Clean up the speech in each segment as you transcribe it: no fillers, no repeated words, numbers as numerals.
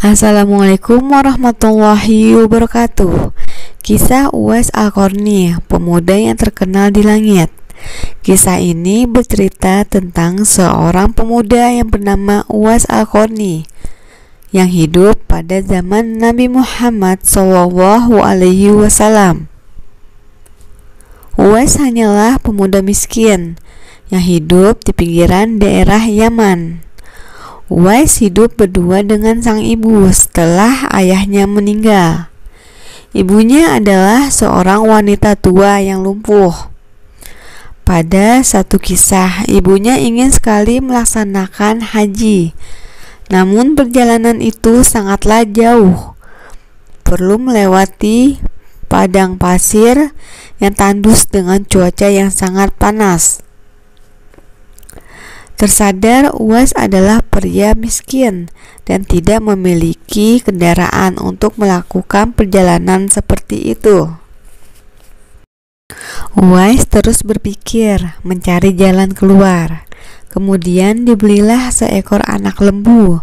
Assalamualaikum warahmatullahi wabarakatuh. Kisah Uwais Al-Qarni, pemuda yang terkenal di langit. Kisah ini bercerita tentang seorang pemuda yang bernama Uwais Al-Qarni yang hidup pada zaman Nabi Muhammad SAW. Uwais hanyalah pemuda miskin yang hidup di pinggiran daerah Yaman. Uwais hidup berdua dengan sang ibu setelah ayahnya meninggal. Ibunya adalah seorang wanita tua yang lumpuh. Pada satu kisah, ibunya ingin sekali melaksanakan haji. Namun perjalanan itu sangatlah jauh. Perlu melewati padang pasir yang tandus dengan cuaca yang sangat panas. Tersadar Uwais adalah pria miskin dan tidak memiliki kendaraan untuk melakukan perjalanan seperti itu. Uwais terus berpikir mencari jalan keluar. Kemudian dibelilah seekor anak lembu,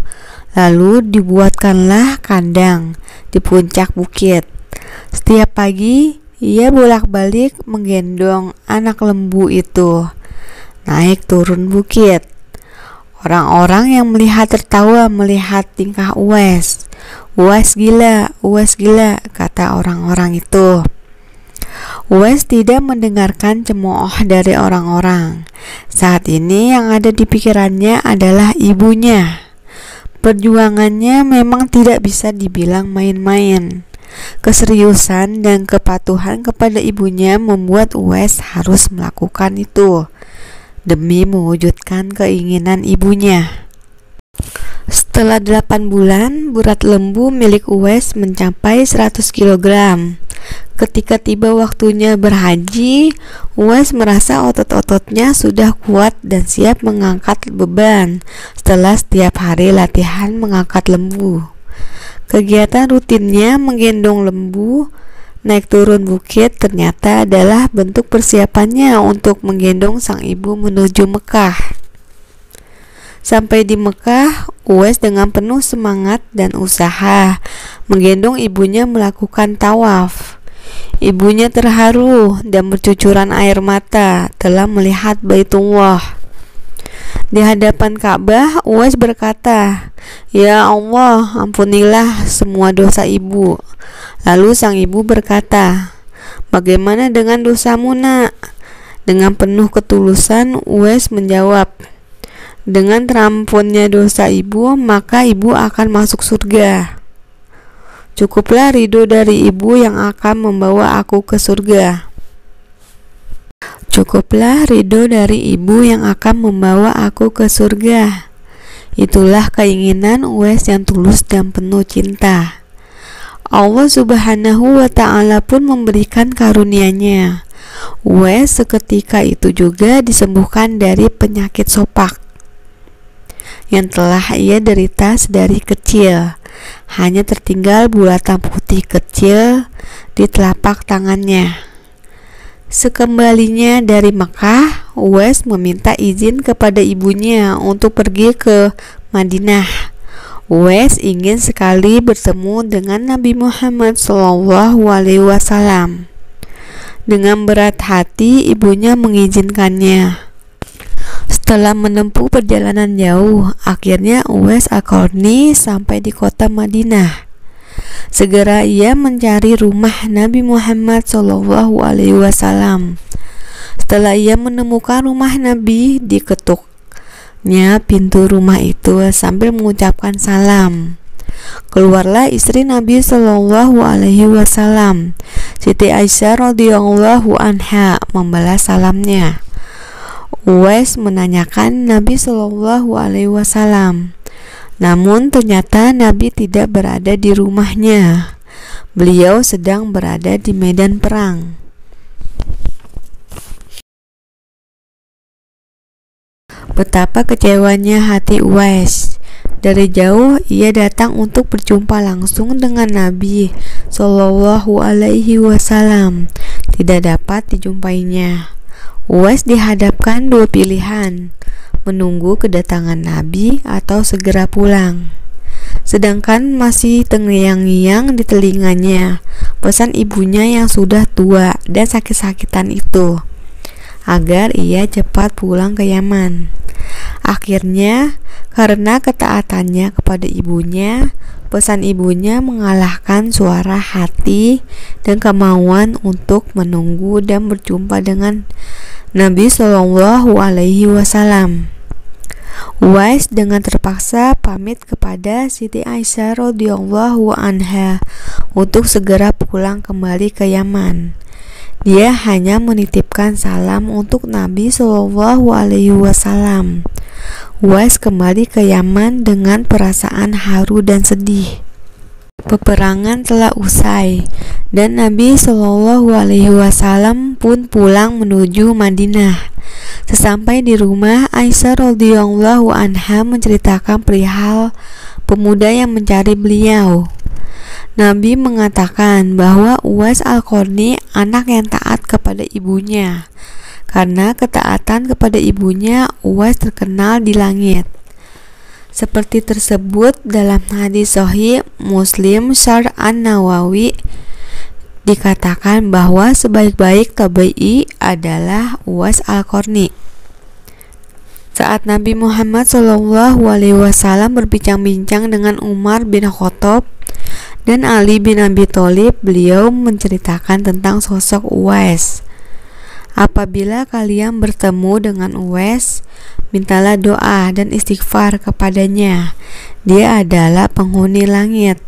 lalu dibuatkanlah kandang di puncak bukit. Setiap pagi ia bolak-balik menggendong anak lembu itu naik turun bukit. Orang-orang yang melihat tertawa melihat tingkah Uwais. Uwais gila, kata orang-orang itu. Uwais tidak mendengarkan cemooh dari orang-orang. Saat ini yang ada di pikirannya adalah ibunya. Perjuangannya memang tidak bisa dibilang main-main. Keseriusan dan kepatuhan kepada ibunya membuat Uwais harus melakukan itu demi mewujudkan keinginan ibunya. Setelah 8 bulan, berat lembu milik Uwais mencapai 100 kg. Ketika tiba waktunya berhaji, Uwais merasa otot-ototnya sudah kuat dan siap mengangkat beban setelah setiap hari latihan mengangkat lembu. Kegiatan rutinnya menggendong lembu naik turun bukit ternyata adalah bentuk persiapannya untuk menggendong sang ibu menuju Mekah. Sampai di Mekah, Uwais dengan penuh semangat dan usaha menggendong ibunya melakukan tawaf. Ibunya terharu dan bercucuran air mata telah melihat Baitullah. Di hadapan Ka'bah, Uwais berkata, "Ya Allah, ampunilah semua dosa ibu." Lalu sang ibu berkata, "Bagaimana dengan dosamu, nak?" Dengan penuh ketulusan, Uwais menjawab, "Dengan terampunnya dosa ibu, maka ibu akan masuk surga. Cukuplah ridho dari ibu yang akan membawa aku ke surga." Cukuplah ridho dari ibu yang akan membawa aku ke surga. Itulah keinginan Uwais yang tulus dan penuh cinta. Allah Subhanahu wa ta'ala pun memberikan karunia-Nya. Uwais seketika itu juga disembuhkan dari penyakit sopak yang telah ia derita sedari kecil. Hanya tertinggal bulatan putih kecil di telapak tangannya. Sekembalinya dari Mekah, Uwais meminta izin kepada ibunya untuk pergi ke Madinah. Uwais ingin sekali bertemu dengan Nabi Muhammad SAW. Dengan berat hati, ibunya mengizinkannya. Setelah menempuh perjalanan jauh, akhirnya Uwais Al-Qarni sampai di kota Madinah. Segera ia mencari rumah Nabi Muhammad SAW. Setelah ia menemukan rumah Nabi, diketuknya pintu rumah itu sambil mengucapkan salam. Keluarlah istri Nabi SAW, Siti Aisyah radhiyallahu anha, membalas salamnya. Uwais menanyakan Nabi SAW. Namun ternyata Nabi tidak berada di rumahnya. Beliau sedang berada di medan perang. Betapa kecewanya hati Uwais. Dari jauh ia datang untuk berjumpa langsung dengan Nabi SAW. Tidak dapat dijumpainya. Uwais dihadapkan dua pilihan, menunggu kedatangan Nabi atau segera pulang. sedangkan masih terngiang-ngiang di telinganya pesan ibunya yang sudah tua dan sakit-sakitan itu, agar ia cepat pulang ke Yaman. Akhirnya, karena ketaatannya kepada ibunya, pesan ibunya mengalahkan suara hati dan kemauan untuk menunggu dan berjumpa dengan Nabi Shallallahu Alaihi Wasallam. Uwais dengan terpaksa pamit kepada Siti Aisyah radhiyallahu anha untuk segera pulang kembali ke Yaman. Dia hanya menitipkan salam untuk Nabi Shallallahu Alaihi Wasallam. Uwais kembali ke Yaman dengan perasaan haru dan sedih. Peperangan telah usai dan Nabi Shallallahu Alaihi Wasallam pun pulang menuju Madinah. Sesampai di rumah, Aisyah radhiyallahu anha menceritakan perihal pemuda yang mencari beliau. Nabi mengatakan bahwa Uwais Al-Qarni anak yang taat kepada ibunya. Karena ketaatan kepada ibunya, Uwais terkenal di langit. Seperti tersebut dalam hadis Sahih Muslim Syarh An-Nawawi, dikatakan bahwa sebaik-baik tabi'i adalah Uwais Al-Qarni. Saat Nabi Muhammad SAW berbincang-bincang dengan Umar bin Khattab dan Ali bin Abi Thalib, beliau menceritakan tentang sosok Uwais. Apabila kalian bertemu dengan Uwais, mintalah doa dan istighfar kepadanya. Dia adalah penghuni langit.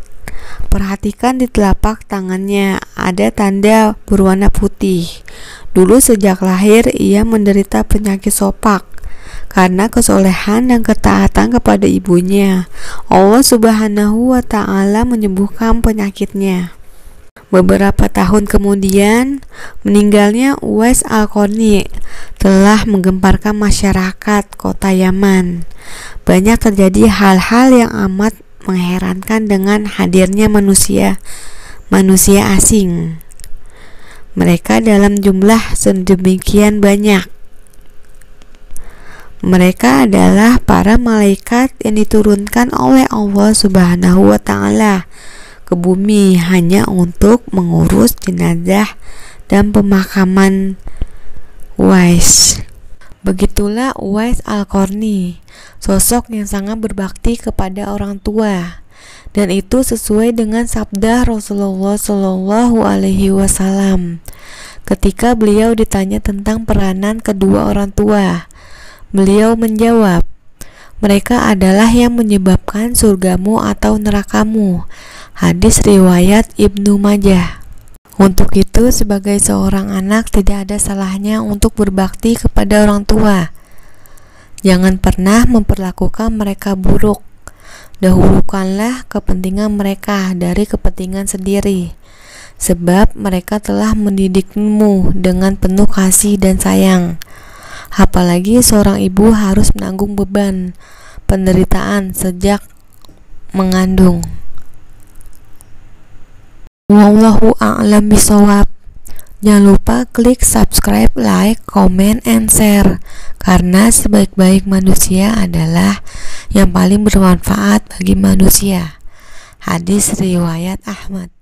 Perhatikan di telapak tangannya ada tanda berwarna putih. Dulu sejak lahir ia menderita penyakit sopak. Karena kesolehan dan ketaatan kepada ibunya, Allah Subhanahu wa Ta'ala menyembuhkan penyakitnya. Beberapa tahun kemudian, meninggalnya Uwais Al-Qarni telah menggemparkan masyarakat kota Yaman. Banyak terjadi hal-hal yang amat mengherankan dengan hadirnya manusia asing. Mereka dalam jumlah sedemikian banyak. Mereka adalah para malaikat yang diturunkan oleh Allah Subhanahu wa Ta'ala ke bumi hanya untuk mengurus jenazah dan pemakaman Uwais. Begitulah Uwais Al-Qarni, sosok yang sangat berbakti kepada orang tua, dan itu sesuai dengan sabda Rasulullah Shallallahu Alaihi Wasallam ketika beliau ditanya tentang peranan kedua orang tua. Beliau menjawab, mereka adalah yang menyebabkan surgamu atau nerakamu. Hadis riwayat Ibnu Majah. Untuk itu, sebagai seorang anak tidak ada salahnya untuk berbakti kepada orang tua. Jangan pernah memperlakukan mereka buruk. Dahulukanlah kepentingan mereka dari kepentingan sendiri, sebab mereka telah mendidikmu dengan penuh kasih dan sayang. Apalagi seorang ibu harus menanggung beban penderitaan sejak mengandung. Wallahu a'lam bishawab. Jangan lupa klik subscribe, like, comment, and share, karena sebaik-baik manusia adalah yang paling bermanfaat bagi manusia. Hadis riwayat Ahmad.